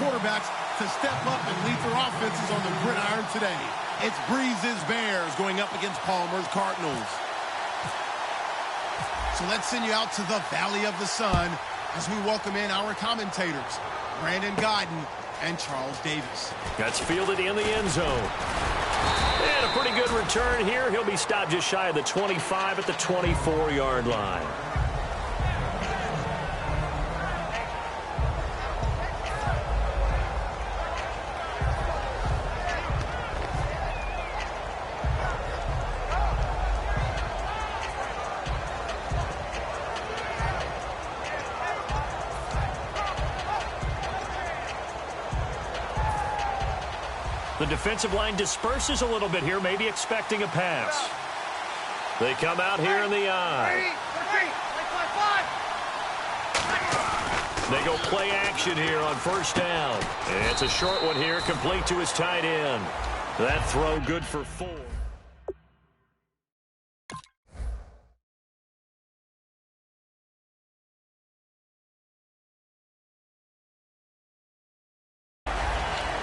quarterbacks to step up and lead their offenses on the gridiron today. It's Breeze's Bears going up against Palmer's Cardinals. So let's send you out to the Valley of the Sun as we welcome in our commentators, Brandon Godden and Charles Davis. That's fielded in the end zone. And a pretty good return here. He'll be stopped just shy of the 25 at the 24-yard line. The defensive line disperses a little bit here, maybe expecting a pass. They come out here in the eye. They go play action here on first down. And it's a short one here, complete to his tight end. That throw good for 4.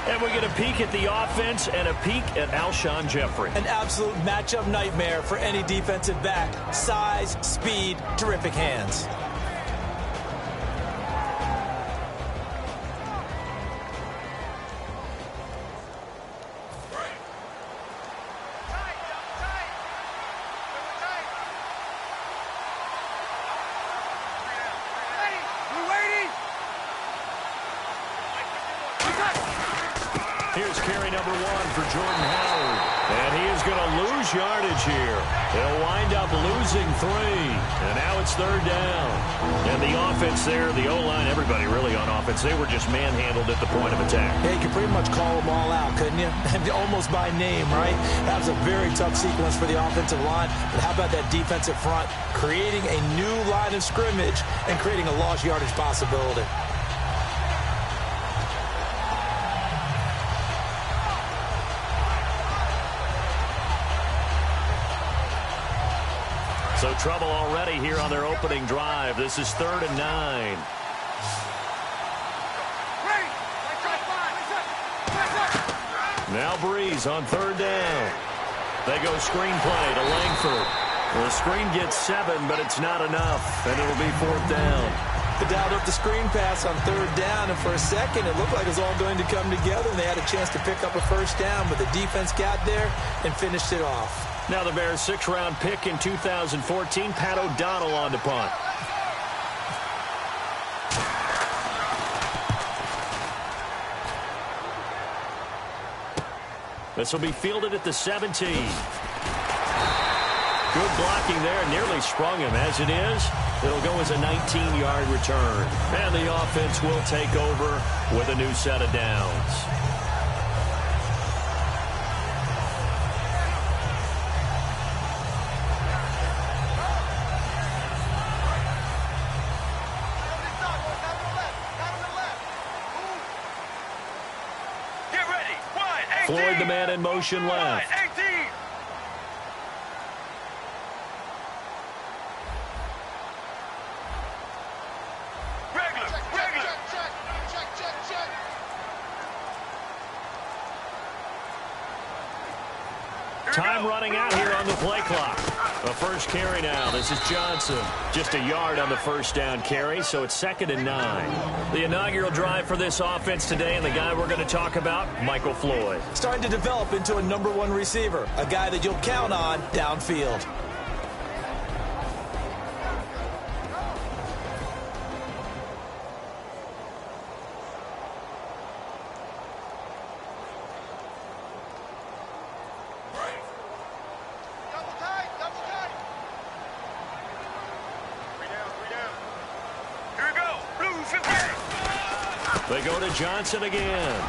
And we get a peek at the offense and a peek at Alshon Jeffrey. An absolute matchup nightmare for any defensive back. Size, speed, terrific hands. Here's carry number 1 for Jordan Howard. And he is going to lose yardage here. He'll wind up losing 3. And now it's third down. And the offense there, the O-line, everybody really on offense, they were just manhandled at the point of attack. Yeah, you could pretty much call them all out, couldn't you? Almost by name, right? That was a very tough sequence for the offensive line. But how about that defensive front creating a new line of scrimmage and creating a lost yardage possibility? So trouble already here on their opening drive. This is 3rd and 9. Now Breeze on 3rd down. They go screen play to Langford. The screen gets 7, but it's not enough, and it'll be 4th down. They dialed up the screen pass on 3rd down, and for a second it looked like it was all going to come together, and they had a chance to pick up a first down, but the defense got there and finished it off. Now the Bears' 6th-round pick in 2014, Pat O'Donnell on to punt. This will be fielded at the 17. Good blocking there, nearly sprung him. As it is, it'll go as a 19-yard return. And the offense will take over with a new set of downs. Floyd, the man in motion left. Time running out here on the play clock. The first carry now. This is Johnson. Just a yard on the first down carry, so it's 2nd and 9. The inaugural drive for this offense today, and the guy we're going to talk about, Michael Floyd. Starting to develop into a #1 receiver, a guy that you'll count on downfield. They go to Johnson again.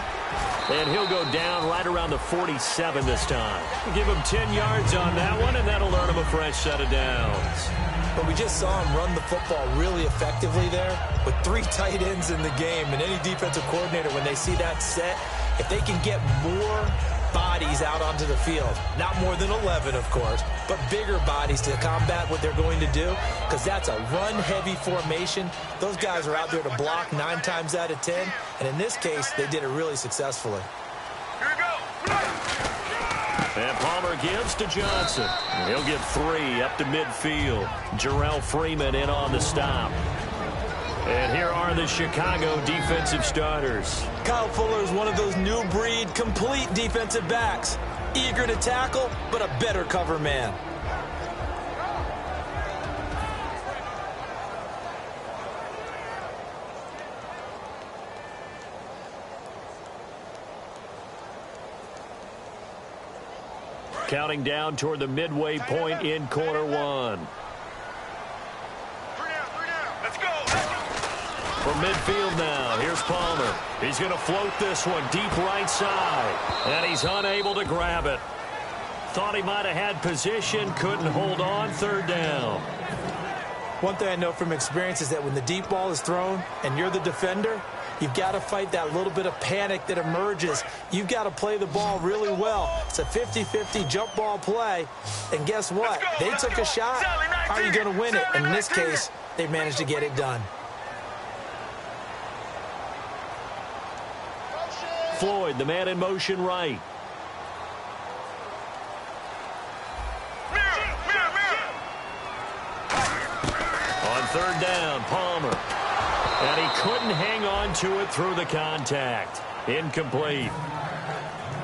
And he'll go down right around the 47 this time. Give him 10 yards on that one, and that'll earn him a fresh set of downs. But we just saw him run the football really effectively there with 3 tight ends in the game. And any defensive coordinator, when they see that set, if they can get more bodies out onto the field. Not more than 11, of course, but bigger bodies to combat what they're going to do, because that's a run-heavy formation. Those guys are out there to block 9 times out of 10, and in this case, they did it really successfully. And Palmer gives to Johnson. He'll get 3 up to midfield. Jarrell Freeman in on the stop. And here are the Chicago defensive starters. Kyle Fuller is one of those new breed, complete defensive backs. Eager to tackle, but a better cover man. Counting down toward the midway point in quarter 1. From midfield now, here's Palmer. He's going to float this one deep right side, and he's unable to grab it. Thought he might have had position, couldn't hold on, 3rd down. One thing I know from experience is that when the deep ball is thrown and you're the defender, you've got to fight that little bit of panic that emerges. You've got to play the ball really well. It's a 50-50 jump ball play, and guess what? They took a shot. How are you going to win it? And in this case, they managed to get it done. Floyd, the man in motion right. On 3rd down, Palmer. And he couldn't hang on to it through the contact. Incomplete.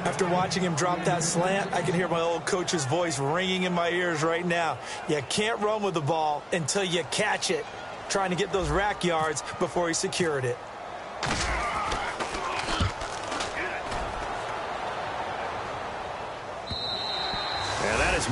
After watching him drop that slant, I can hear my old coach's voice ringing in my ears right now. You can't run with the ball until you catch it. Trying to get those rack yards before he secured it.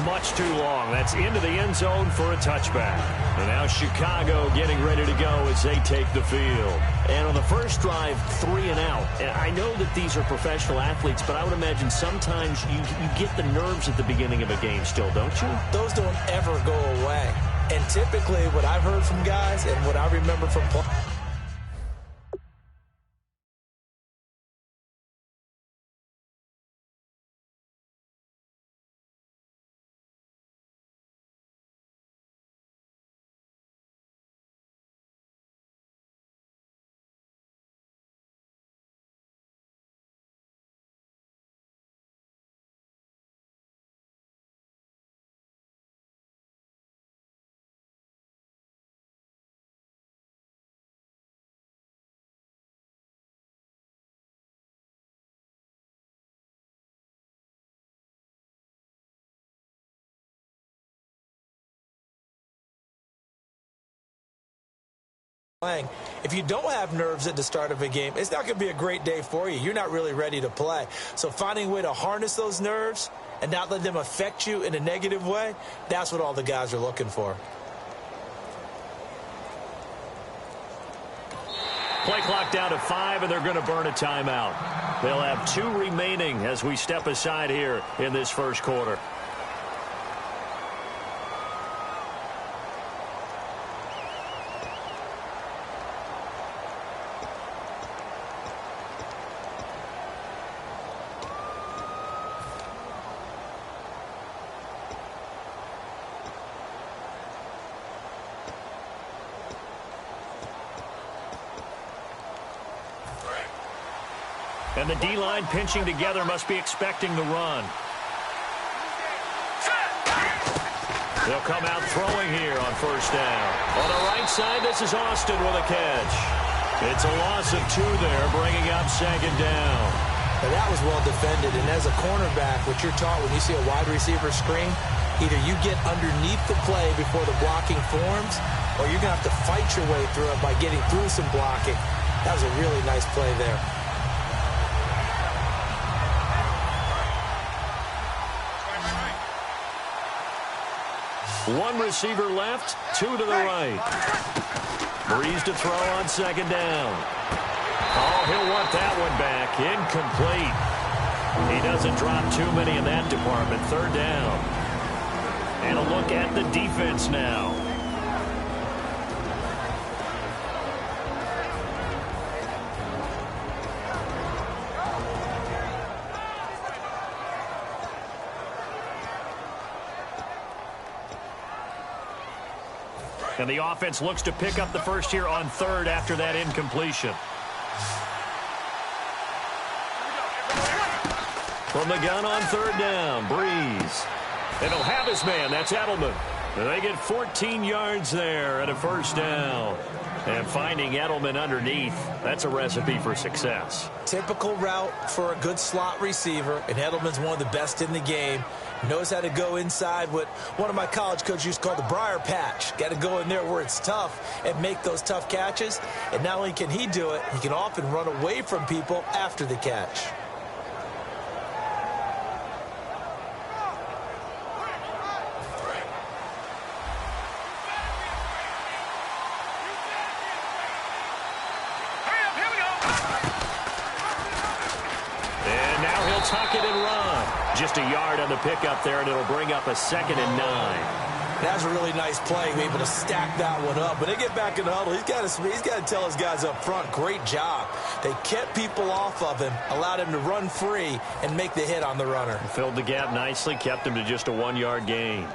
Much too long. That's into the end zone for a touchback. And now Chicago getting ready to go as they take the field. And on the first drive, 3 and out. And I know that these are professional athletes, but I would imagine sometimes you get the nerves at the beginning of a game still, don't you? Those don't ever go away. And typically what I've heard from guys and what I remember from playing. If you don't have nerves at the start of a game, it's not going to be a great day for you. You're not really ready to play. So finding a way to harness those nerves and not let them affect you in a negative way, that's what all the guys are looking for. Play clock down to 5, and they're going to burn a timeout. They'll have 2 remaining as we step aside here in this first quarter. And the D-line pinching together must be expecting the run. They'll come out throwing here on first down. On the right side, this is Austin with a catch. It's a loss of 2 there, bringing up 2nd down. Now that was well defended, and as a cornerback, what you're taught when you see a wide receiver screen, either you get underneath the play before the blocking forms, or you're going to have to fight your way through it by getting through some blocking. That was a really nice play there. One receiver left, 2 to the right. Breeze to throw on 2nd down. Oh, he'll want that one back. Incomplete. He doesn't drop too many in that department. 3rd down. And a look at the defense now. And the offense looks to pick up the first here on third after that incompletion. From the gun on third down, Breeze. And he'll have his man. That's Edelman. And they get 14 yards there and a first down. And finding Edelman underneath, that's a recipe for success. Typical route for a good slot receiver, and Edelman's one of the best in the game. Knows how to go inside what one of my college coaches used to call the briar patch. Got to go in there where it's tough and make those tough catches. And not only can he do it, he can often run away from people after the catch. Tuck it and run. Just a yard on the pickup there, and it'll bring up a 2nd and 9. That's a really nice play, be able to stack that one up. When they get back in the huddle, he's got to tell his guys up front, great job. They kept people off of him, allowed him to run free and make the hit on the runner. Filled the gap nicely, kept him to just a 1-yard gain.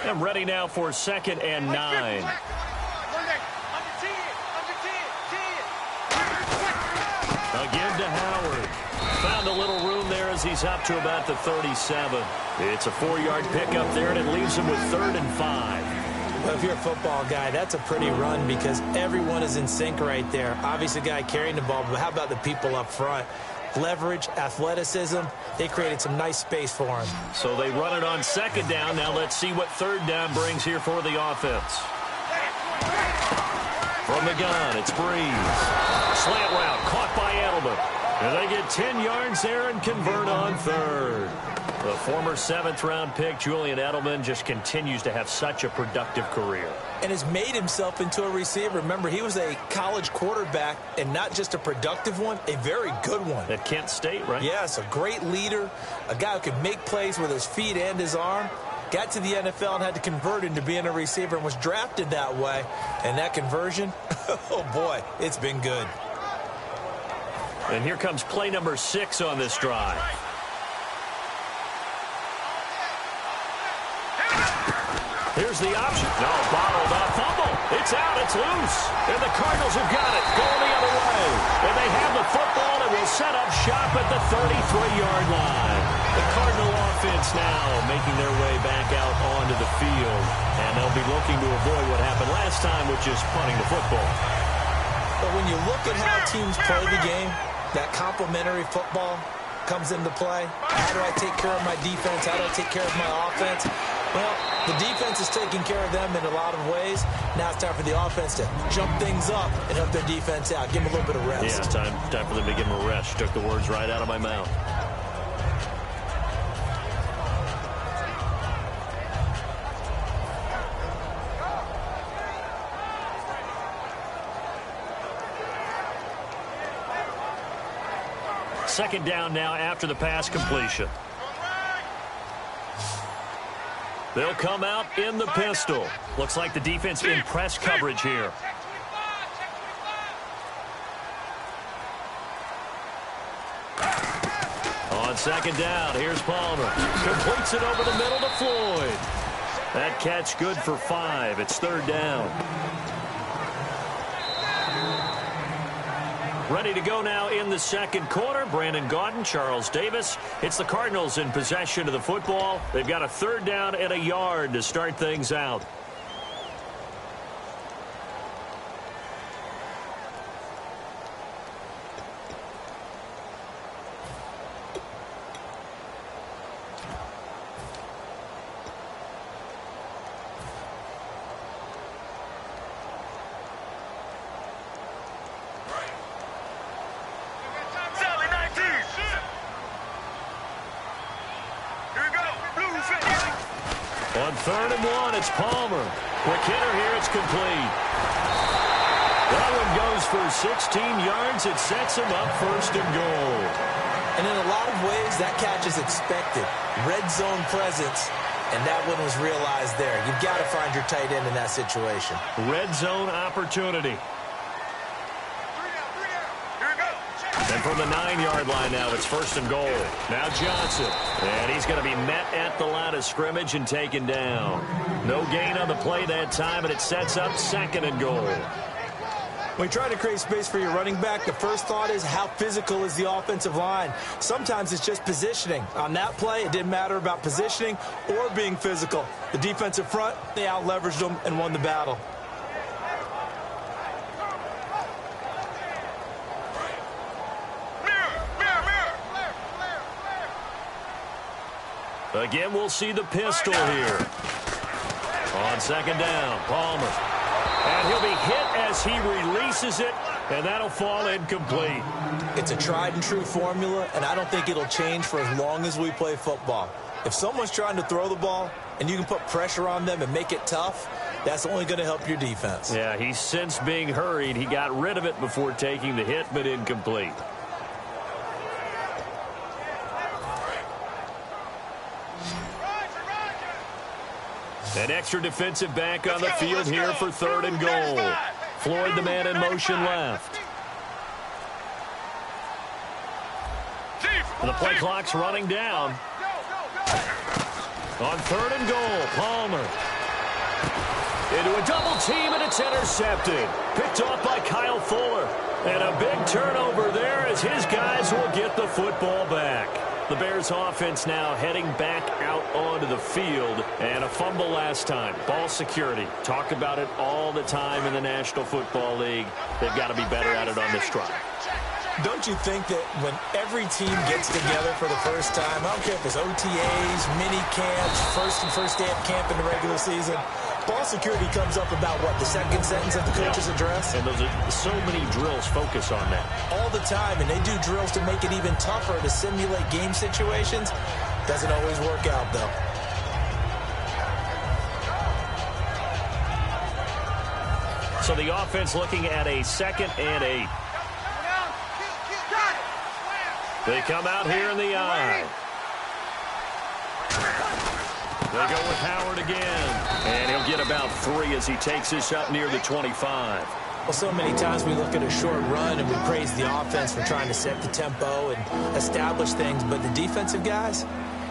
And ready now for 2nd and 9. Again to Howard. Found a little room there as he's up to about the 37. It's a 4-yard pickup there, and it leaves him with 3rd and 5. Well, if you're a football guy, that's a pretty run because everyone is in sync right there. Obviously, the guy carrying the ball, but how about the people up front? Leverage, athleticism, they created some nice space for him. So they run it on 2nd down. Now let's see what 3rd down brings here for the offense. From the gun, it's Breeze. Slant route, caught by Edelman. And they get 10 yards there and convert on 3rd. The former 7th-round pick, Julian Edelman, just continues to have such a productive career. And has made himself into a receiver. Remember, he was a college quarterback, and not just a productive one, a very good one. At Kent State, right? Yes, a great leader, a guy who could make plays with his feet and his arm. Got to the NFL and had to convert into being a receiver and was drafted that way. And that conversion, oh boy, it's been good. And here comes play number 6 on this drive. Here's the option. No, bottled up. Fumble. It's out. It's loose. And the Cardinals have got it. Going the other way. And they have the football and will set up shop at the 33-yard line. The Cardinal offense now making their way back out onto the field. And they'll be looking to avoid what happened last time, which is punting the football. But when you look at how teams play the game, that complementary football comes into play. How do I take care of my defense? How do I take care of my offense? Well, the defense is taking care of them in a lot of ways. Now it's time for the offense to jump things up and help their defense out. Give them a little bit of rest. Yeah, it's time for them to give them a rest. You took the words right out of my mouth. Second down now after the pass completion. They'll come out in the pistol. Looks like the defense in press coverage here. On 2nd down, here's Palmer. Completes it over the middle to Floyd. That catch good for 5. It's 3rd down. Ready to go now in the 2nd quarter. Brandon Gaudin, Charles Davis. It's the Cardinals in possession of the football. They've got a 3rd down and a yard to start things out. On 3rd and 1, it's Palmer. Quick hitter here, it's complete. That one goes for 16 yards. It sets him up 1st and goal. And in a lot of ways, that catch is expected. Red zone presence. and that one was realized there. You've got to find your tight end in that situation. Red zone opportunity. And from the 9-yard line now, it's 1st and goal. Now Johnson. And he's going to be met at the line of scrimmage and taken down. No gain on the play that time, and it sets up 2nd and goal. When you try to create space for your running back, the first thought is how physical is the offensive line. Sometimes it's just positioning. On that play, it didn't matter about positioning or being physical. The defensive front, they out-leveraged them and won the battle. Again, we'll see the pistol here. On 2nd down, Palmer. And he'll be hit as he releases it, and that'll fall incomplete. It's a tried-and-true formula, and I don't think it'll change for as long as we play football. If someone's trying to throw the ball and you can put pressure on them and make it tough, that's only going to help your defense. Yeah, he's since being hurried. He got rid of it before taking the hit, but incomplete. An extra defensive back on the field here for 3rd and goal. Floyd, the man in motion left. And the play clock's running down. On 3rd and goal, Palmer. Into a double team, and it's intercepted. Picked off by Kyle Fuller. And a big turnover there as his guys will get the football back. The Bears offense now heading back out onto the field. And a fumble last time. Ball security. Talk about it all the time in the National Football League. They've got to be better at it on this drive. Don't you think that when every team gets together for the first time, I don't care if it's OTAs, mini camps, first day of camp in the regular season, ball security comes up about, what, the second sentence of the coach's address? And those are so many drills focus on that. All the time, and they do drills to make it even tougher to simulate game situations. Doesn't always work out, though. So the offense looking at a 2nd and 8. They come out here in the eye. They go with Howard again. And he'll get about 3 as he takes this up near the 25. Well, so many times we look at a short run and we praise the offense for trying to set the tempo and establish things. But the defensive guys,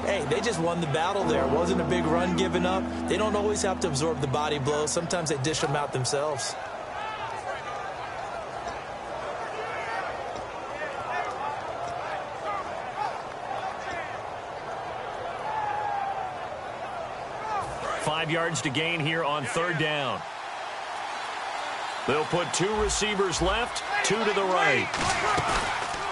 hey, they just won the battle there. It wasn't a big run given up. They don't always have to absorb the body blows. Sometimes they dish them out themselves. Yards to gain here on 3rd down. They'll put 2 receivers left, 2 to the right.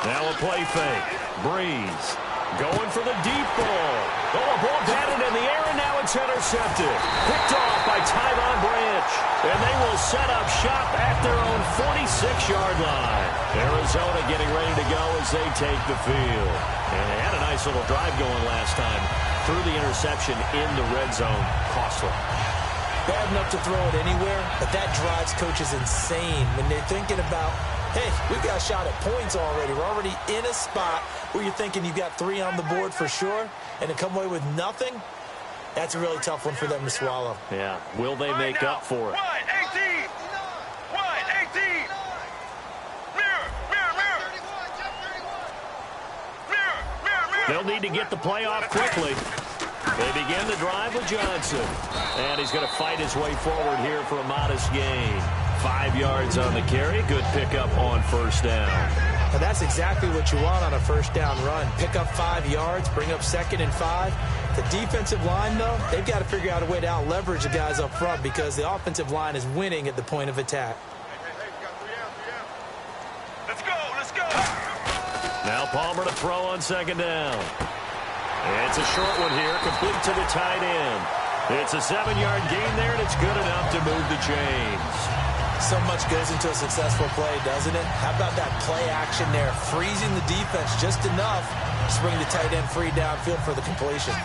Now a play fake. Breeze going for the deep ball. Oh, a ball batted in the air, and now it's intercepted. Picked off by Tyvon Branch. And they will set up shop at their own 46-yard line. Arizona getting ready to go as they take the field. And they had a nice little drive going last time. Through the interception in the red zone, costly. Bad enough to throw it anywhere, but that drives coaches insane when they're thinking about, hey, we've got a shot at points already. We're already in a spot where you're thinking you've got 3 on the board for sure, and to come away with nothing, that's a really tough one for them to swallow. Yeah, will they make up for it? They'll need to get the play off quickly. They begin the drive with Johnson. And he's going to fight his way forward here for a modest gain. 5 yards on the carry. Good pickup on 1st down. And that's exactly what you want on a 1st down run. Pick up 5 yards, bring up 2nd and 5. The defensive line, though, they've got to figure out a way to out-leverage the guys up front because the offensive line is winning at the point of attack. Now Palmer to throw on 2nd down. It's a short one here, complete to the tight end. It's a 7-yard gain there, and it's good enough to move the chains. So much goes into a successful play, doesn't it? How about that play action there, freezing the defense just enough to bring the tight end free downfield for the completion.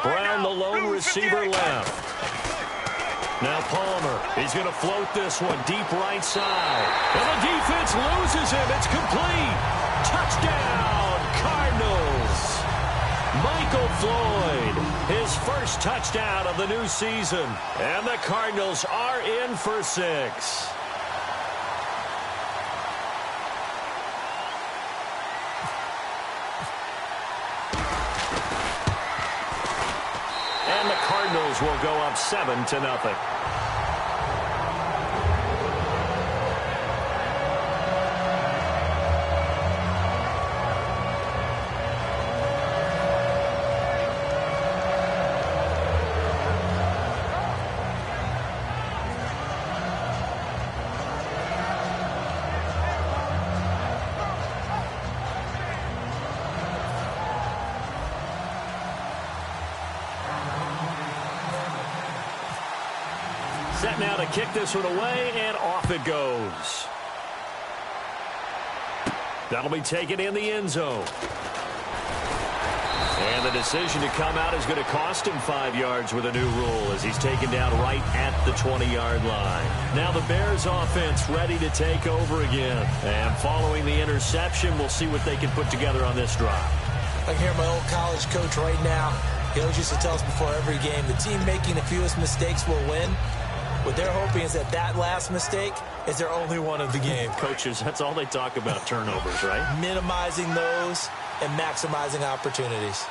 Brown, the lone receiver left. Now Palmer, he's going to float this one deep right side. And the defense loses him. It's complete. Touchdown, Cardinals! Michael Floyd, his first touchdown of the new season. And the Cardinals are in for 6. And the Cardinals will go up 7-0. Set now to kick this one away, and off it goes. That'll be taken in the end zone. And the decision to come out is going to cost him 5 yards with a new rule as he's taken down right at the 20-yard line. Now the Bears offense ready to take over again. And following the interception, we'll see what they can put together on this drive. I can hear my old college coach right now. He always used to tell us before every game, the team making the fewest mistakes will win. What they're hoping is that last mistake is their only one of the game. Coaches, that's all they talk about, turnovers, right? Minimizing those and maximizing opportunities.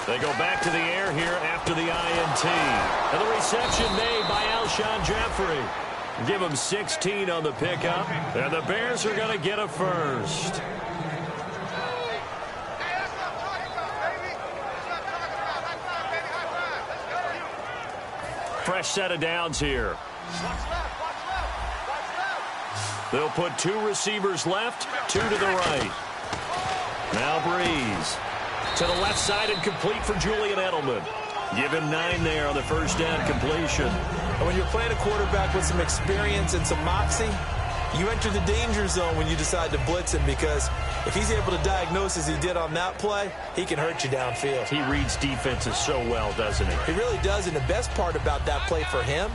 They go back to the air here after the INT. And the reception made by Alshon Jeffrey. Give him 16 on the pickup. And the Bears are going to get a first. Fresh set of downs here. They'll put 2 receivers left, 2 to the right. Now Breeze to the left side and complete for Julian Edelman. Give him 9 there on the first down completion. And when you're playing a quarterback with some experience and some moxie, you enter the danger zone when you decide to blitz him, because if he's able to diagnose as he did on that play, he can hurt you downfield. He reads defenses so well, doesn't he? He really does, and the best part about that play for him,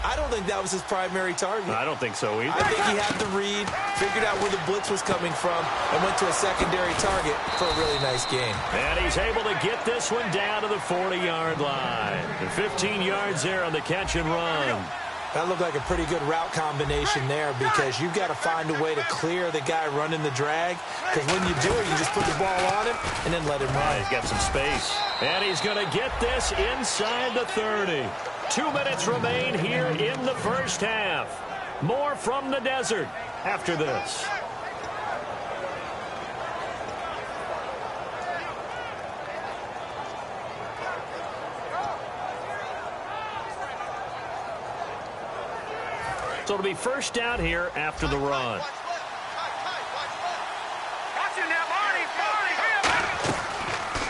I don't think that was his primary target. I don't think so either. I think he had the read, figured out where the blitz was coming from, and went to a secondary target for a really nice game. And he's able to get this one down to the 40-yard line. And 15 yards there on the catch and run. That looked like a pretty good route combination there, because you've got to find a way to clear the guy running the drag, because when you do it, you just put the ball on him and then let him run. He's got some space. And he's going to get this inside the 30. 2 minutes remain here in the first half. More from the desert after this. So it'll be first down here after the run.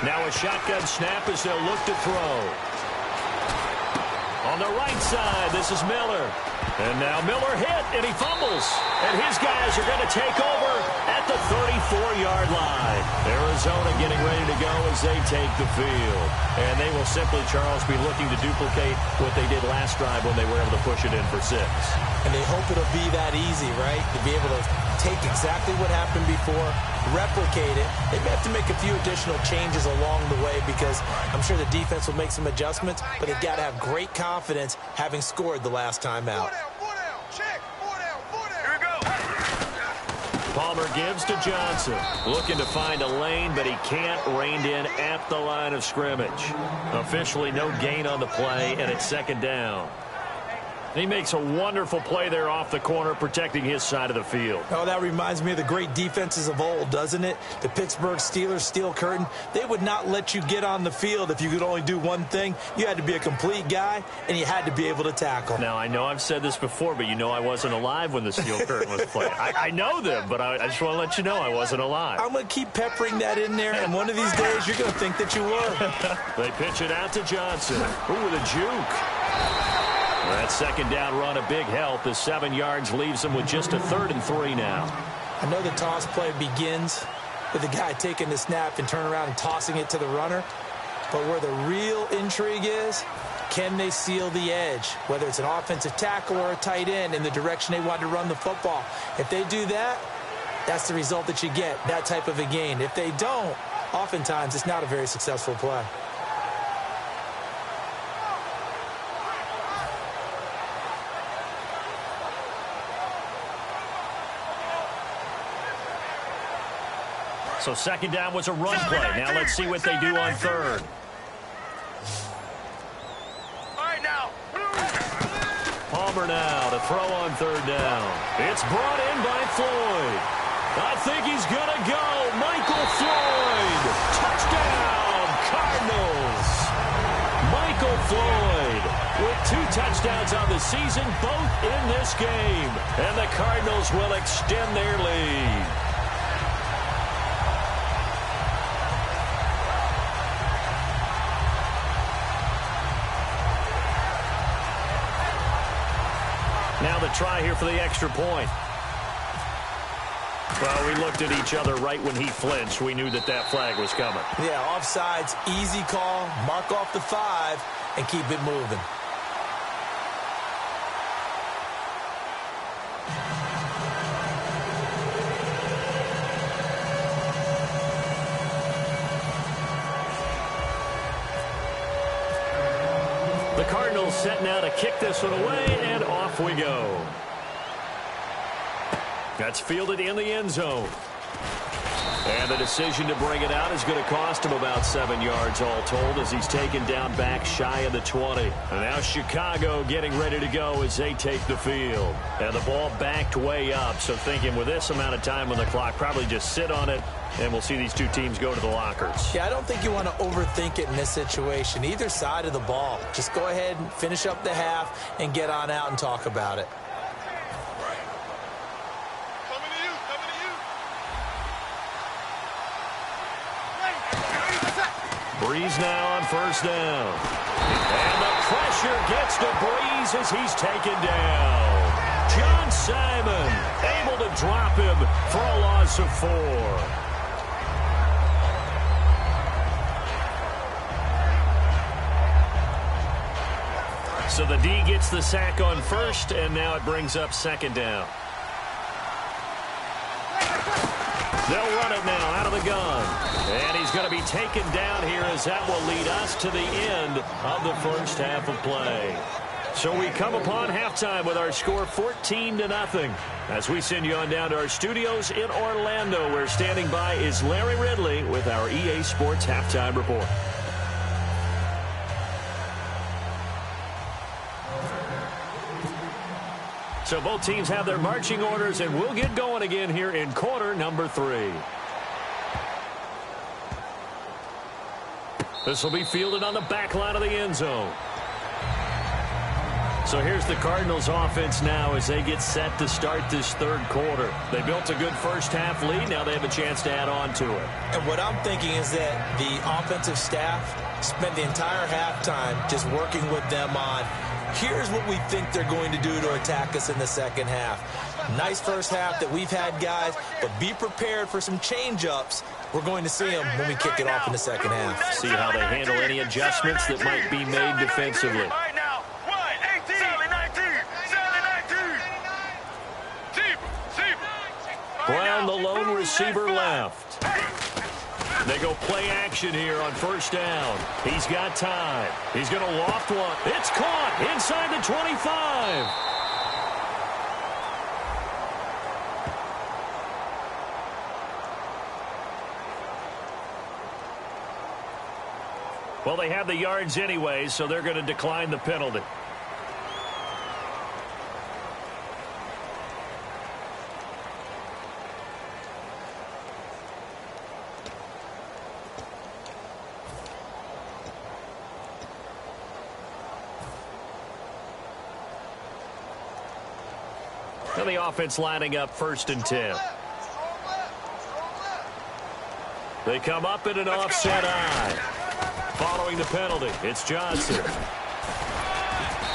Now a shotgun snap as they'll look to throw. On the right side, this is Miller. And now Miller hit, and he fumbles. And his guys are going to take over at the 34-yard line. Arizona getting ready to go as they take the field. And they will simply, Charles, be looking to duplicate what they did last drive when they were able to push it in for 6. And they hope it'll be that easy, right? To be able to take exactly what happened before, replicate it. They may have to make a few additional changes along the way, because I'm sure the defense will make some adjustments, but they've got to have great confidence having scored the last time out. Palmer gives to Johnson. Looking to find a lane, but he can't. Reined in at the line of scrimmage. Officially no gain on the play, and it's second down. He makes a wonderful play there off the corner, protecting his side of the field. Oh, that reminds me of the great defenses of old, doesn't it? The Pittsburgh Steelers, Steel Curtain. They would not let you get on the field if you could only do one thing. You had to be a complete guy, and you had to be able to tackle. Now, I know I've said this before, but you know I wasn't alive when the Steel Curtain was played. I know them, but I just want to let you know I wasn't alive. I'm going to keep peppering that in there, and one of these days you're going to think that you were. They pitch it out to Johnson. Ooh, with a juke. That second down run a big help as 7 yards leaves them with just a 3rd and 3 now. I know the toss play begins with the guy taking the snap and turning around and tossing it to the runner. But where the real intrigue is, can they seal the edge? Whether it's an offensive tackle or a tight end in the direction they want to run the football. If they do that, that's the result that you get, that type of a gain. If they don't, oftentimes it's not a very successful play. So second down was a run play. Now let's see what they do on third. All right, now. Palmer now to throw on third down. It's brought in by Floyd. I think he's going to go. Michael Floyd. Touchdown, Cardinals. Michael Floyd with 2 touchdowns on the season, both in this game. And the Cardinals will extend their lead. Now the try here for the extra point. Well, we looked at each other right when he flinched. We knew that that flag was coming. Yeah, offsides, easy call. Mark off the 5 and keep it moving. The Cardinals set now to kick this one away, and off we go. That's fielded in the end zone. And the decision to bring it out is going to cost him about 7 yards all told as he's taken down back shy of the 20. And now Chicago getting ready to go as they take the field. And the ball backed way up, so thinking with this amount of time on the clock, probably just sit on it, and we'll see these two teams go to the lockers. Yeah, I don't think you want to overthink it in this situation. Either side of the ball. Just go ahead and finish up the half and get on out and talk about it. Breeze now on first down. And the pressure gets to Breeze as he's taken down. John Simon able to drop him for a loss of 4. So the D gets the sack on first, and now it brings up second down. They'll run it now out of the gun. And he's going to be taken down here as that will lead us to the end of the first half of play. So we come upon halftime with our score 14-0. As we send you on down to our studios in Orlando, where standing by is Larry Ridley with our EA Sports Halftime Report. So both teams have their marching orders, and we'll get going again here in quarter number 3. This will be fielded on the back line of the end zone. So here's the Cardinals offense now as they get set to start this third quarter. They built a good first half lead. Now they have a chance to add on to it. And what I'm thinking is that the offensive staff spent the entire halftime just working with them on, here's what we think they're going to do to attack us in the second half. Nice first half that we've had, guys, but be prepared for some change-ups. We're going to see them when we kick it off in the second half. See how they handle any adjustments that might be made defensively. Brown, the lone receiver, left. They go play action here on first down. He's got time. He's going to loft one. It's caught inside the 25. Well, they have the yards anyway, so they're going to decline the penalty. Now the offense lining up 1st and 10. They come up in an offset eye. Following the penalty, it's Johnson.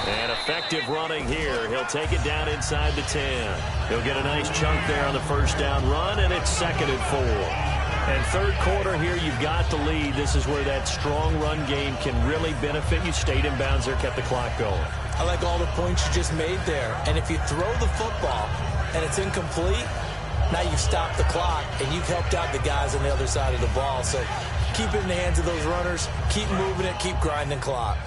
And effective running here. He'll take it down inside the 10. He'll get a nice chunk there on the first down run, and it's 2nd and 4. And third quarter here, you've got the lead. This is where that strong run game can really benefit you. Stayed in bounds there, kept the clock going. I like all the points you just made there. And if you throw the football and it's incomplete, Now you've stopped the clock, and you've helped out the guys on the other side of the ball. So keep it in the hands of those runners. Keep moving it. Keep grinding clock.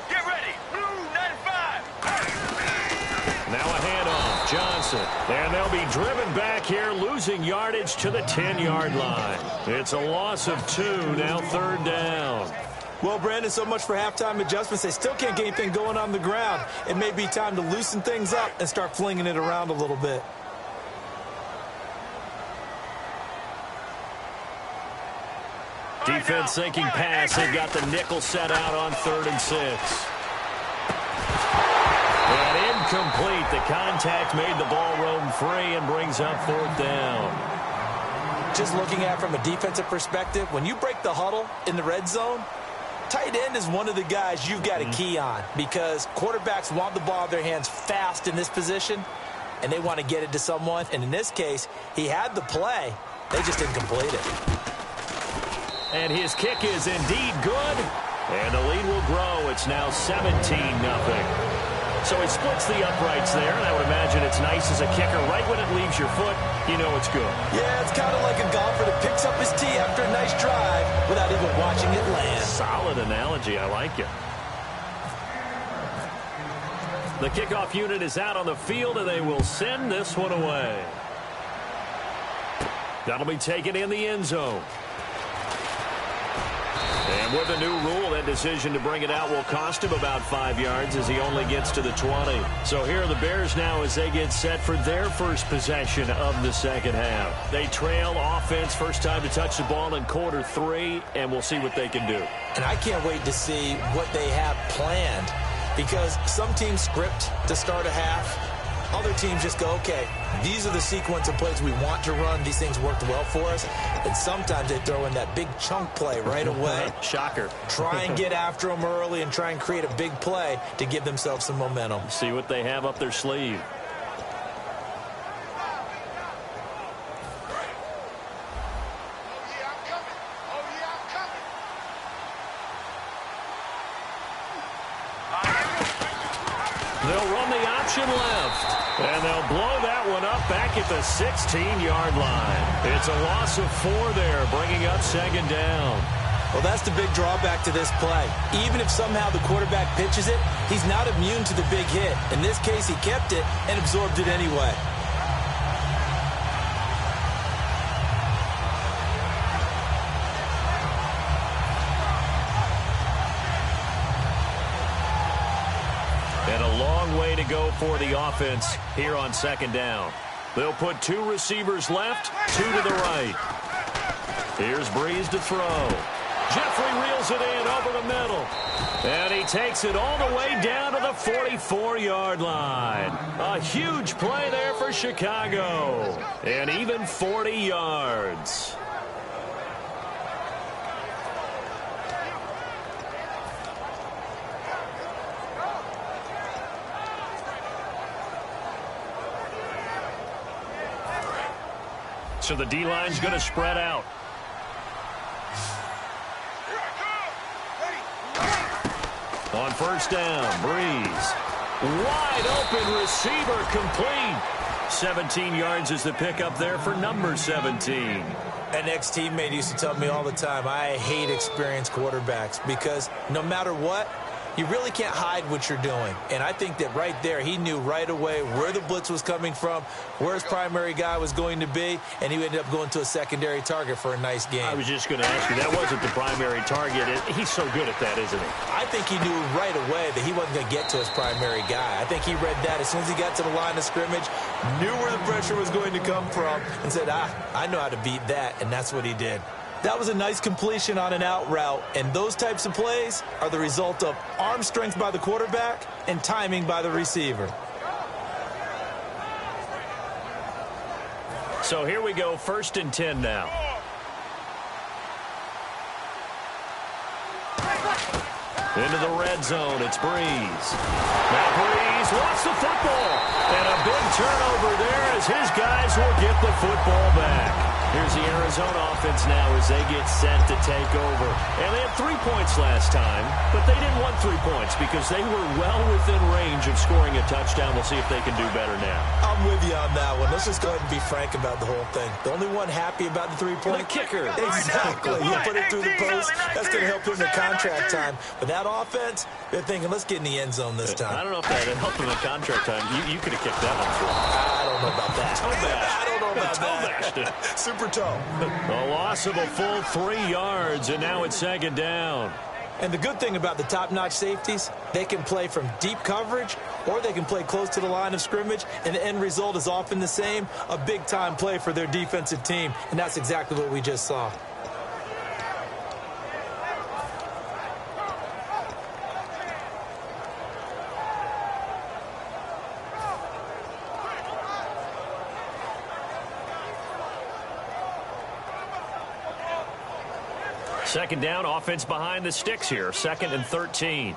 Get ready. Blue 95. Now a handoff. Johnson. And they'll be driven back here, losing yardage to the 10-yard line. It's a loss of 2, now 3rd down. Well, Brandon, so much for halftime adjustments. They still can't get anything going on the ground. It may be time to loosen things up and start flinging it around a little bit. Defense thinking pass. They've got the nickel set out on 3rd and 6. And incomplete. The contact made the ball roam free and brings up 4th down. Just looking at it from a defensive perspective, when you break the huddle in the red zone, tight end is one of the guys you've got to key on because quarterbacks want the ball in their hands fast in this position, and they want to get it to someone. And in this case, he had the play. They just didn't complete it. And his kick is indeed good. And the lead will grow. It's now 17-0. So he splits the uprights there, and I would imagine it's nice as a kicker. Right when it leaves your foot, you know it's good. Yeah, it's kind of like a golfer that picks up his tee after a nice drive without even watching it land. Solid analogy. I like it. The kickoff unit is out on the field, and they will send this one away. That'll be taken in the end zone. And with a new rule, that decision to bring it out will cost him about 5 yards as he only gets to the 20. So here are the Bears now as they get set for their first possession of the second half. They trail offense, first time to touch the ball in quarter 3, and we'll see what they can do. And I can't wait to see what they have planned because some teams script to start a half. Other teams just go, okay, these are the sequence of plays we want to run. These things worked well for us. And sometimes they throw in that big chunk play right away. Shocker. Try and get after them early and try and create a big play to give themselves some momentum. See what they have up their sleeve. They'll run the option left. And they'll blow that one up back at the 16-yard line. It's a loss of 4 there, bringing up 2nd down. Well, that's the big drawback to this play. Even if somehow the quarterback pitches it, he's not immune to the big hit. In this case, he kept it and absorbed it anyway. And a long way to go for the offense here on 2nd down. They'll put 2 receivers left, 2 to the right. Here's Breeze to throw. Jeffrey reels it in over the middle. And he takes it all the way down to the 44-yard line. A huge play there for Chicago. And even 40 yards. So the D-line's going to spread out. On 1st down, Breeze. Wide open receiver complete. 17 yards is the pickup there for number 17. An ex-teammate used to tell me all the time, I hate experienced quarterbacks because no matter what, you really can't hide what you're doing. And I think that right there, he knew right away where the blitz was coming from, where his primary guy was going to be, and he ended up going to a secondary target for a nice game. I was just going to ask you, that wasn't the primary target. He's so good at that, isn't he? I think he knew right away that he wasn't going to get to his primary guy. I think he read that as soon as he got to the line of scrimmage, knew where the pressure was going to come from, and said, I know how to beat that, and that's what he did. That was a nice completion on an out route, and those types of plays are the result of arm strength by the quarterback and timing by the receiver. So here we go, 1st and 10 now. Into the red zone, it's Breeze. Now Breeze wants the football. And a big turnover there as his guys will get the football back. Here's the Arizona offense now as they get set to take over. And they had 3 points last time, but they didn't want 3 points because they were well within range of scoring a touchdown. We'll see if they can do better now. I'm with you on that one. Let's just go ahead and be frank about the whole thing. The only one happy about the three-point kicker. Exactly. You put it through the post. That's going to help him in contract time. But that offense, they're thinking, let's get in the end zone this time. I don't know if that helped him in contract time. You could have kicked that one through. I don't know about that. I don't know about that. Super toe. A loss of a full 3 yards, and now it's second down. And the good thing about the top-notch safeties, they can play from deep coverage or they can play close to the line of scrimmage, and the end result is often the same, a big-time play for their defensive team. And that's exactly what we just saw. Second down, offense behind the sticks here. 2nd and 13.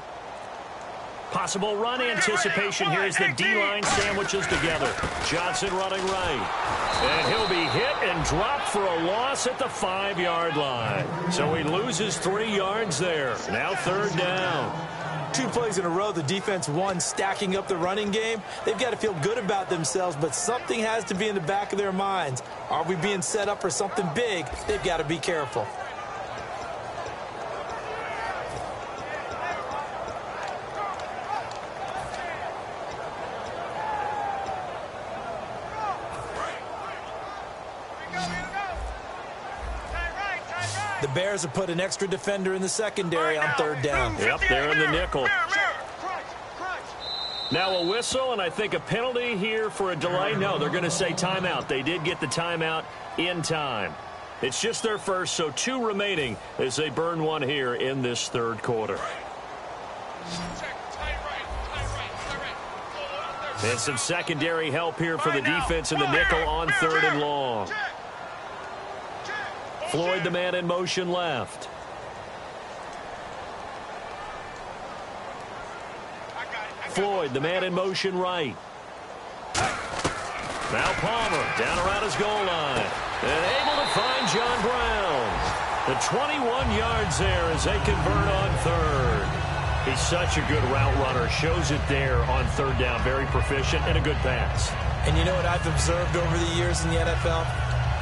Possible run anticipation here as the D-line sandwiches together. Johnson running right. And he'll be hit and dropped for a loss at the 5-yard line. So he loses 3 yards there. Now 3rd down. 2 plays in a row, the defense won, stacking up the running game. They've got to feel good about themselves, but something has to be in the back of their minds. Are we being set up for something big? They've got to be careful. The Bears have put an extra defender in the secondary on 3rd down. Yep, they're in the nickel. Now a whistle, and I think a penalty here for a delay. No, they're going to say timeout. They did get the timeout in time. It's just their first, so 2 remaining as they burn 1 here in this 3rd quarter. And some secondary help here for the defense in the nickel on 3rd and long. Floyd, the man in motion left. Floyd, the man in motion right. Now Palmer down around his goal line. And able to find John Brown. The 21 yards there as they convert on 3rd. He's such a good route runner. Shows it there on 3rd down. Very proficient and a good pass. And you know what I've observed over the years in the NFL?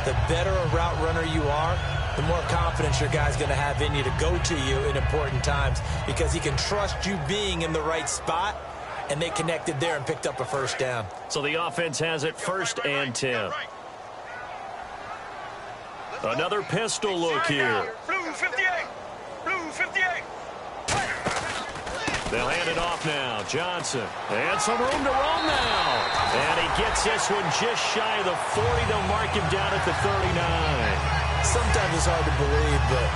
The better a route runner you are, the more confidence your guy's going to have in you to go to you in important times because he can trust you being in the right spot, and they connected there and picked up a 1st down. So the offense has it 1st and 10. Another pistol look here. Blue 58. Blue 58. They'll hand it off now. Johnson. And some room to roam now. And he gets this one just shy of the 40. They'll mark him down at the 39. Sometimes it's hard to believe, but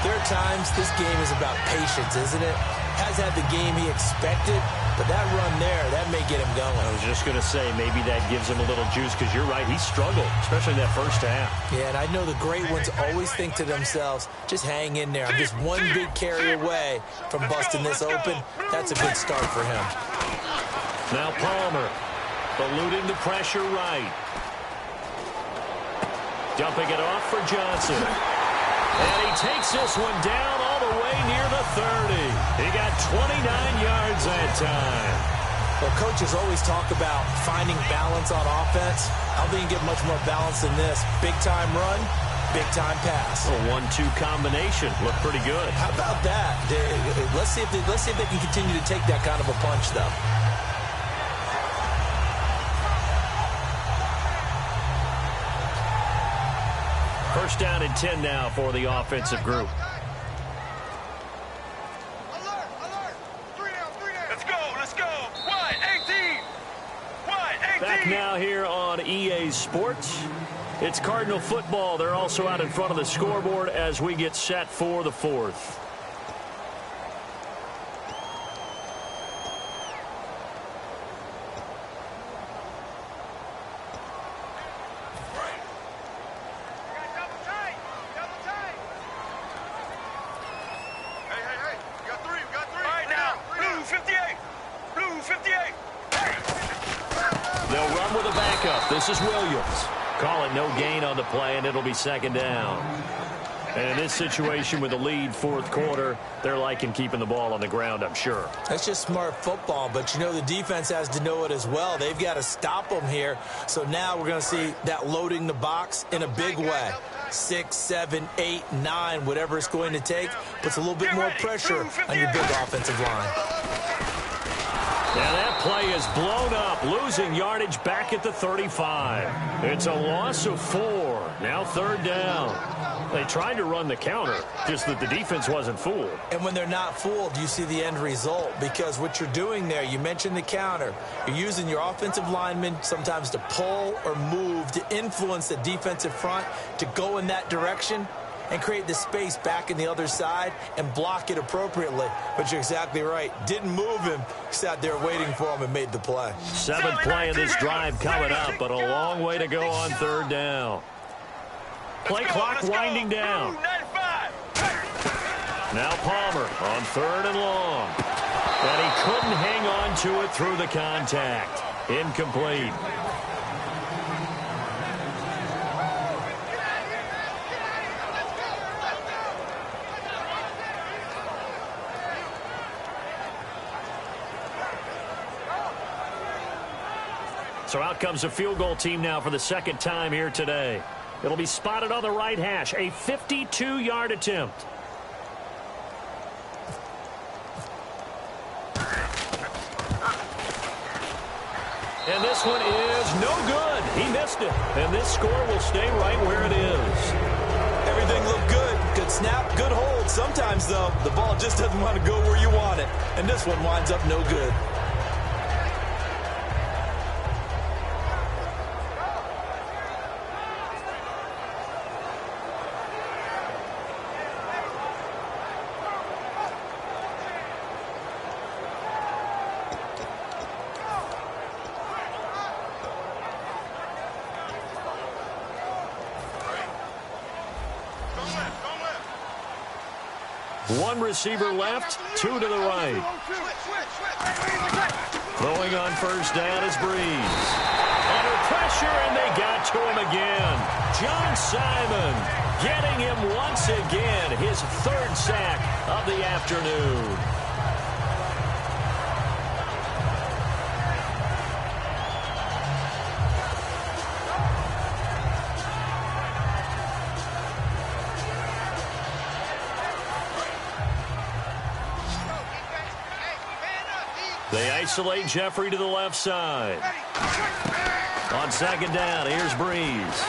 there are times this game is about patience, isn't it? Has had the game he expected, but that run there, that may get him going. I was just going to say, maybe that gives him a little juice because you're right. He struggled, especially that first half. Yeah, and I know the great ones always think to themselves, just hang in there. I'm just one big carry away from busting this open. That's a good start for him. Now Palmer, eluding the pressure right. Dumping it off for Johnson. And he takes this one down all the way near the 30. He got 29 yards that time. Well, coaches always talk about finding balance on offense. I don't think you get much more balance than this. Big-time run, big-time pass. A 1-2 combination. Looked pretty good. How about that? Let's see if they can continue to take that kind of a punch, though. First down and 10 now for the offensive group. Let's go. Wide 18. Wide 18. Back now here on EA Sports. It's Cardinal football. They're also out in front of the scoreboard as we get set for the 4th. Blue 58. They'll run with a backup. This is Williams. Call it no gain on the play, and it'll be second down. And in this situation with the lead fourth quarter, they're liking keeping the ball on the ground, I'm sure. That's just smart football, but, you know, the defense has to know it as well. They've got to stop them here. So now we're going to see that loading the box in a big way. 6, 7, 8, 9, whatever it's going to take, puts a little bit more pressure on your big offensive line. And that play is blown up, losing yardage back at the 35. It's a loss of 4. Now third down. They tried to run the counter, just that the defense wasn't fooled. And when they're not fooled, you see the end result, because what you're doing there, you mentioned the counter. You're using your offensive linemen sometimes to pull or move to influence the defensive front to go in that direction and create the space back in the other side and block it appropriately. But you're exactly right. Didn't move him. Sat there waiting for him and made the play. 7th play of this drive coming up, but a long way to go on third down. Play clock winding down. Now Palmer on third and long. And he couldn't hang on to it through the contact. Incomplete. So out comes a field goal team now for the second time here today. It'll be spotted on the right hash, a 52-yard attempt. And this one is no good. He missed it. And this score will stay right where it is. Everything looked good. Good snap, good hold. Sometimes, though, the ball just doesn't want to go where you want it. And this one winds up no good. One receiver left, 2 to the right. Throwing on first down is Breeze. Under pressure, and they got to him again. John Simon getting him once again, his 3rd sack of the afternoon. They isolate Jeffrey to the left side. On second down, here's Breeze.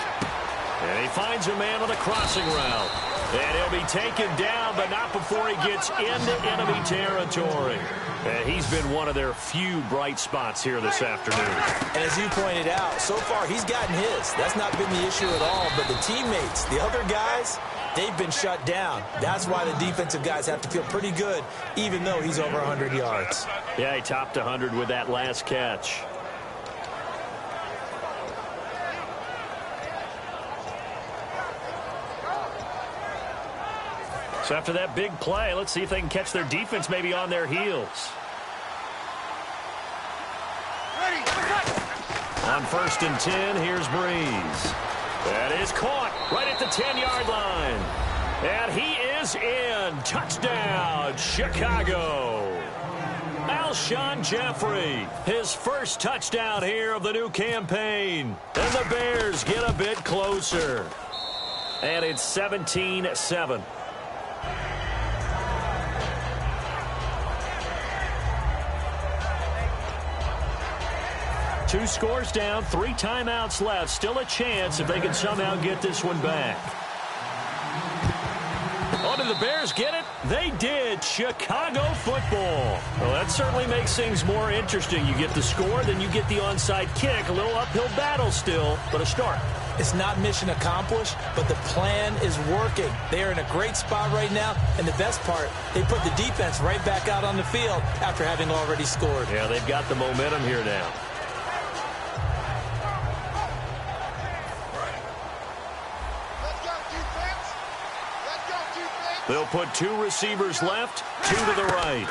And he finds a man on a crossing route. And he'll be taken down, but not before he gets into enemy territory. And he's been one of their few bright spots here this afternoon. And as you pointed out, so far he's gotten his. That's not been the issue at all. But the teammates, the other guys, they've been shut down. That's why the defensive guys have to feel pretty good, even though he's over 100 yards. Yeah, he topped 100 with that last catch. So after that big play, let's see if they can catch their defense maybe on their heels. On 1st and 10, here's Breeze. That is caught right at the 10-yard line. And he is in. Touchdown, Chicago. Alshon Jeffrey, his first touchdown here of the new campaign. And the Bears get a bit closer. And it's 17-7. Two scores down, 3 timeouts left. Still a chance if they can somehow get this one back. Oh, did the Bears get it? They did. Chicago football. Well, that certainly makes things more interesting. You get the score, then you get the onside kick. A little uphill battle still, but a start. It's not mission accomplished, but the plan is working. They are in a great spot right now, and the best part, they put the defense right back out on the field after having already scored. Yeah, they've got the momentum here now. They'll put 2 receivers left, 2 to the right.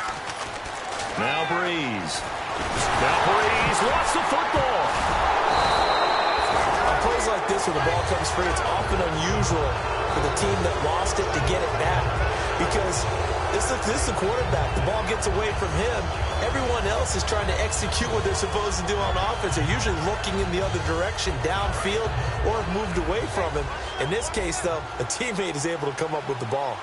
Now Breeze. Now Breeze lost the football. A plays like this where the ball comes free, it's often unusual for the team that lost it to get it back because this is the quarterback. The ball gets away from him. Everyone else is trying to execute what they're supposed to do on offense. They're usually looking in the other direction, downfield, or have moved away from him. In this case, though, a teammate is able to come up with the ball.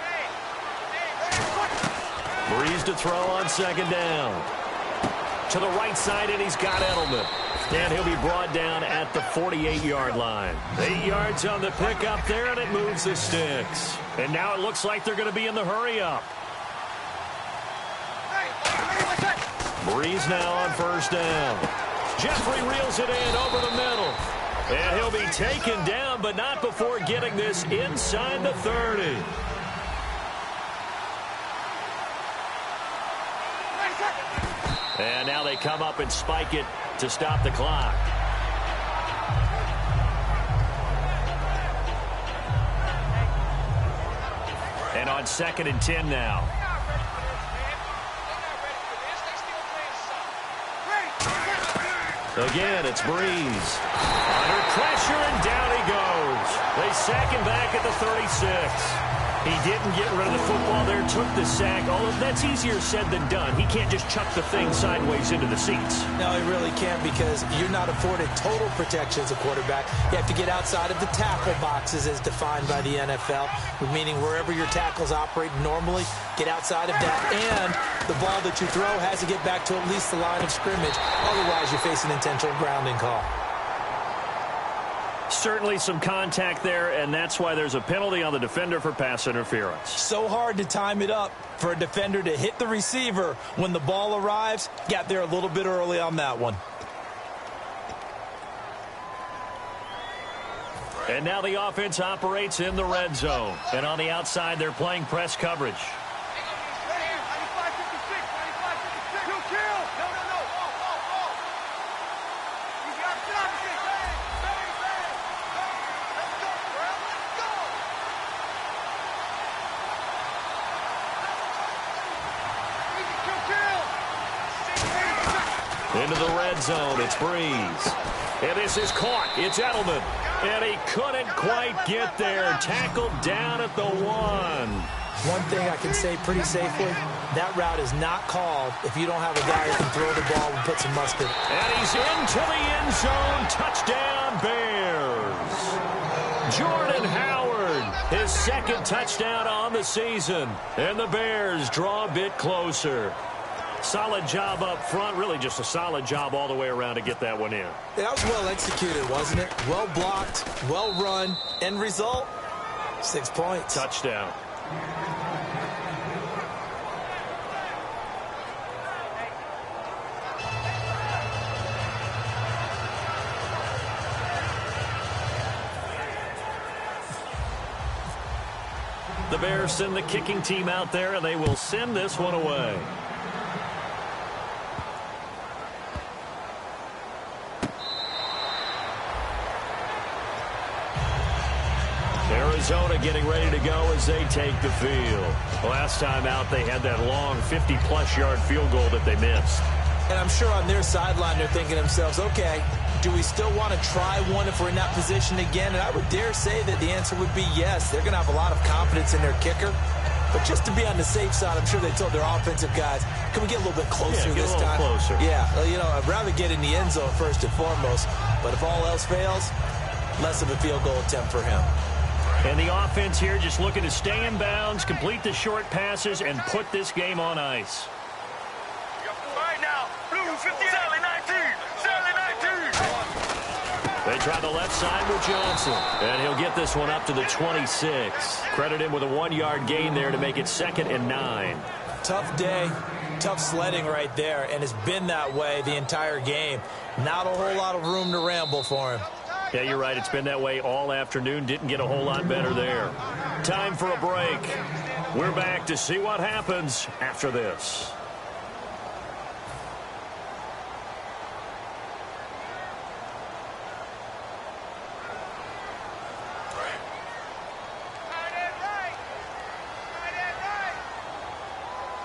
Breeze to throw on second down. To the right side, and he's got Edelman. And he'll be brought down at the 48-yard line. 8 yards on the pickup there, and it moves the sticks. And now it looks like they're going to be in the hurry-up. Breeze now on first down. Jeffrey reels it in over the middle. And he'll be taken down, but not before getting this inside the 30. And now they come up and spike it to stop the clock. And on 2nd and 10 now. Again, it's Breeze. Under pressure, and down he goes. They sack him back at the 36. He didn't get rid of the football there, took the sack. Although that's easier said than done. He can't just chuck the thing sideways into the seats. No, he really can't because you're not afforded total protection as a quarterback. You have to get outside of the tackle boxes as defined by the NFL, meaning wherever your tackles operate normally, get outside of that. And the ball that you throw has to get back to at least the line of scrimmage. Otherwise, you face an intentional grounding call. Certainly some contact there, and that's why there's a penalty on the defender for pass interference. So hard to time it up for a defender to hit the receiver when the ball arrives. Got there a little bit early on that one. And now the offense operates in the red zone. And on the outside, they're playing press coverage. Into the red zone, it's Breeze. And this is caught. It's Edelman. And he couldn't quite get there. Tackled down at the 1. One thing I can say pretty safely, that route is not called if you don't have a guy who can throw the ball and put some mustard. And he's into the end zone. Touchdown, Bears. Jordan Howard, his 2nd touchdown on the season. And the Bears draw a bit closer. Solid job up front. Really just a solid job all the way around to get that one in. That was well executed, wasn't it? Well blocked, well run. End result, 6 points. Touchdown. The Bears send the kicking team out there, and they will send this one away. Arizona getting ready to go as they take the field. Last time out, they had that long 50-plus yard field goal that they missed. And I'm sure on their sideline, they're thinking to themselves, okay, do we still want to try one if we're in that position again? And I would dare say that the answer would be yes. They're going to have a lot of confidence in their kicker. But just to be on the safe side, I'm sure they told their offensive guys, can we get a little bit closer this time? Closer. Yeah, you know, I'd rather get in the end zone first and foremost. But if all else fails, less of a field goal attempt for him. And the offense here just looking to stay in bounds, complete the short passes, and put this game on ice. Right now, blue 50, Sally 19, Sally 19. They try the left side with Johnson, and he'll get this one up to the 26. Credit him with a 1-yard gain there to make it 2nd and 9. Tough day, tough sledding right there, and it's been that way the entire game. Not a whole lot of room to ramble for him. Yeah, you're right. It's been that way all afternoon. Didn't get a whole lot better there. Time for a break. We're back to see what happens after this.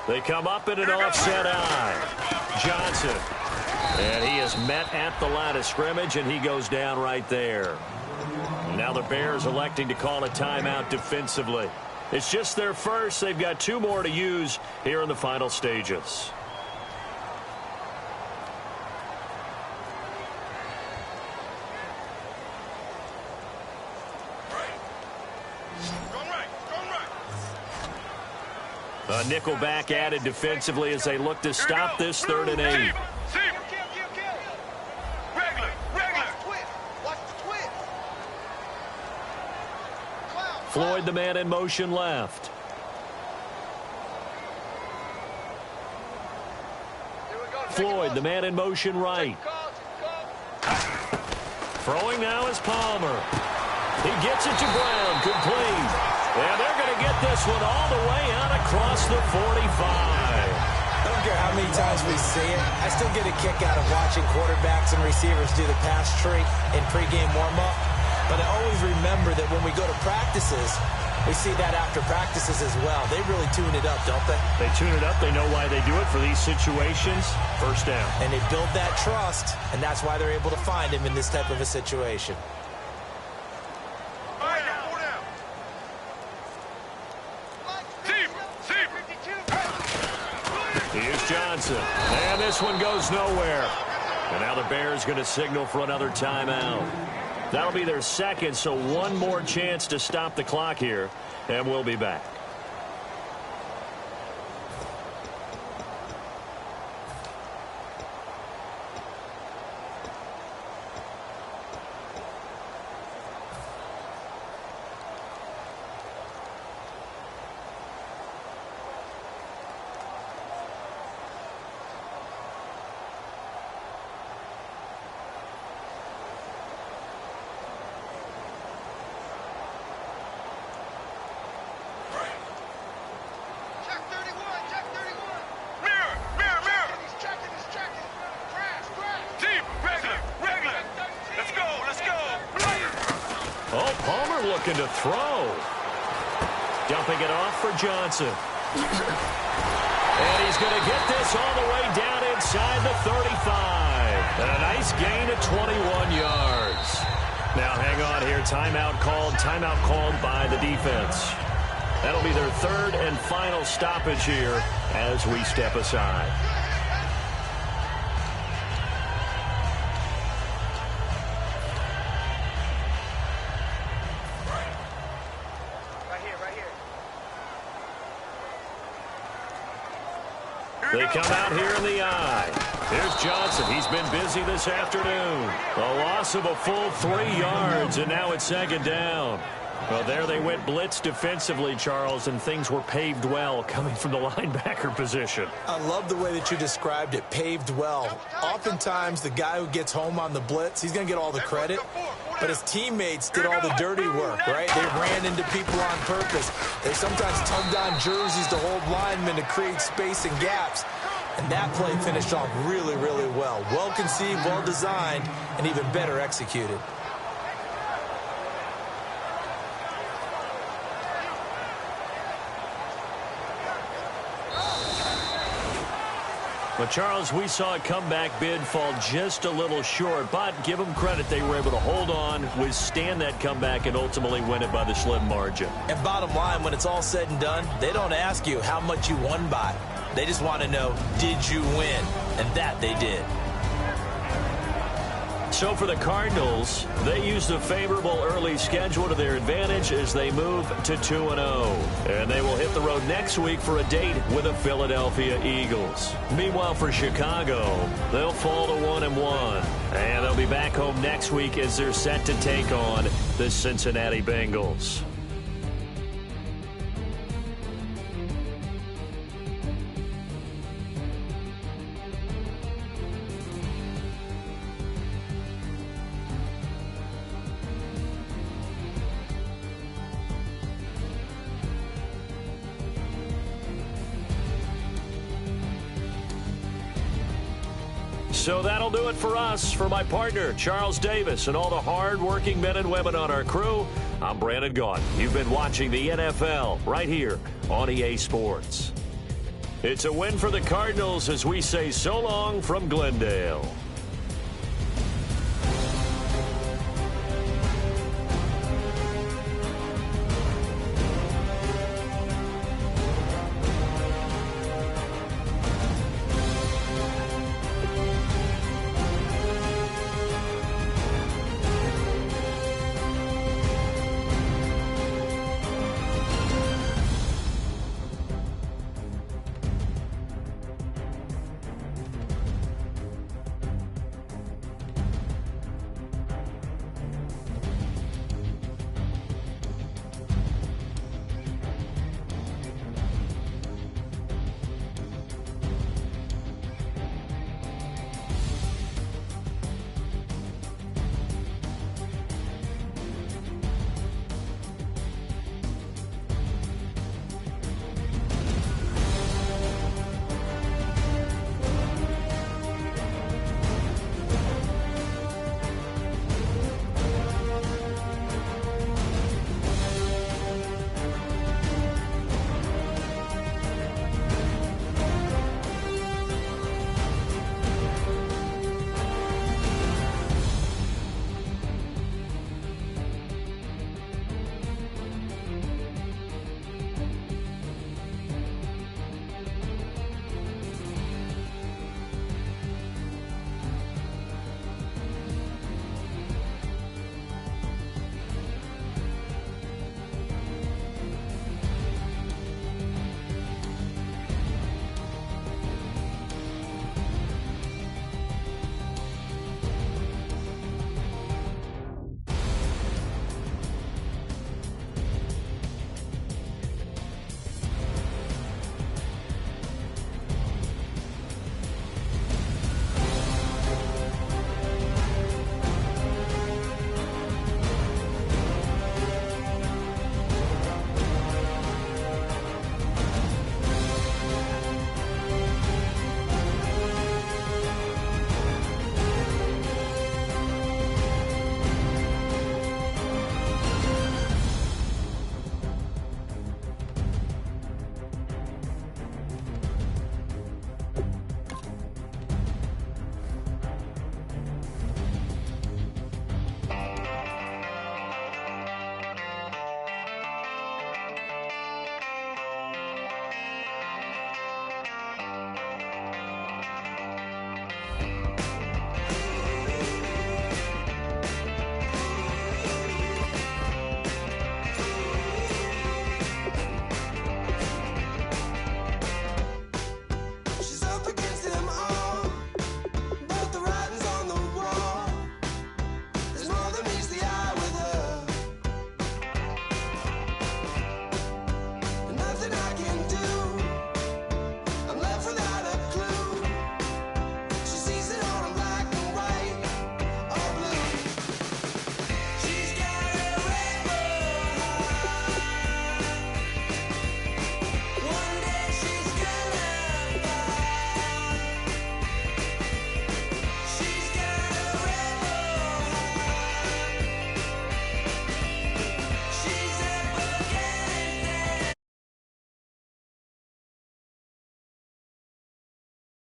They come up in an offset eye. Johnson. And he is met at the line of scrimmage, and he goes down right there. Now the Bears electing to call a timeout defensively. It's just their first. They've got 2 more to use here in the final stages. A nickel back added defensively as they look to stop this 3rd and 8. Floyd, the man in motion left. Floyd, the man in motion right. Throwing now is Palmer. He gets it to Brown, complete. And they're going to get this one all the way out across the 45. I don't care how many times we see it. I still get a kick out of watching quarterbacks and receivers do the pass tree in pregame warm-up. But I always remember that when we go to practices, we see that after practices as well. They really tune it up, don't they? They tune it up. They know why they do it for these situations. First down. And they build that trust, and that's why they're able to find him in this type of a situation. Here's Johnson. And this one goes nowhere. And now the Bears going to signal for another timeout. That'll be their second, so one more chance to stop the clock here, and we'll be back. Looking to throw. Dumping it off for Johnson. And he's going to get this all the way down inside the 35. And a nice gain of 21 yards. Now hang on here. Timeout called by the defense. That'll be their 3rd and final stoppage here as we step aside. They come out here in the eye. Here's Johnson. He's been busy this afternoon. A loss of a full 3 yards, and now it's 2nd down. Well, there they went blitz defensively, Charles, and things were paved well coming from the linebacker position. I love the way that you described it, paved well. Oftentimes, the guy who gets home on the blitz, he's going to get all the credit, but his teammates did all the dirty work, right? They ran into people on purpose. They sometimes tugged on jerseys to hold linemen to create space and gaps. And that play finished off really, really well. Well conceived, well designed, and even better executed. But, Charles, we saw a comeback bid fall just a little short, but give them credit. They were able to hold on, withstand that comeback, and ultimately win it by the slim margin. And bottom line, when it's all said and done, they don't ask you how much you won by. They just want to know, did you win? And that they did. So for the Cardinals, they used a favorable early schedule to their advantage as they move to 2-0. And they will hit the road next week for a date with the Philadelphia Eagles. Meanwhile, for Chicago, they'll fall to 1-1. And they'll be back home next week as they're set to take on the Cincinnati Bengals. So that'll do it for us. For my partner, Charles Davis, and all the hard-working men and women on our crew, I'm Brandon Gaudin. You've been watching the NFL right here on EA Sports. It's a win for the Cardinals as we say so long from Glendale.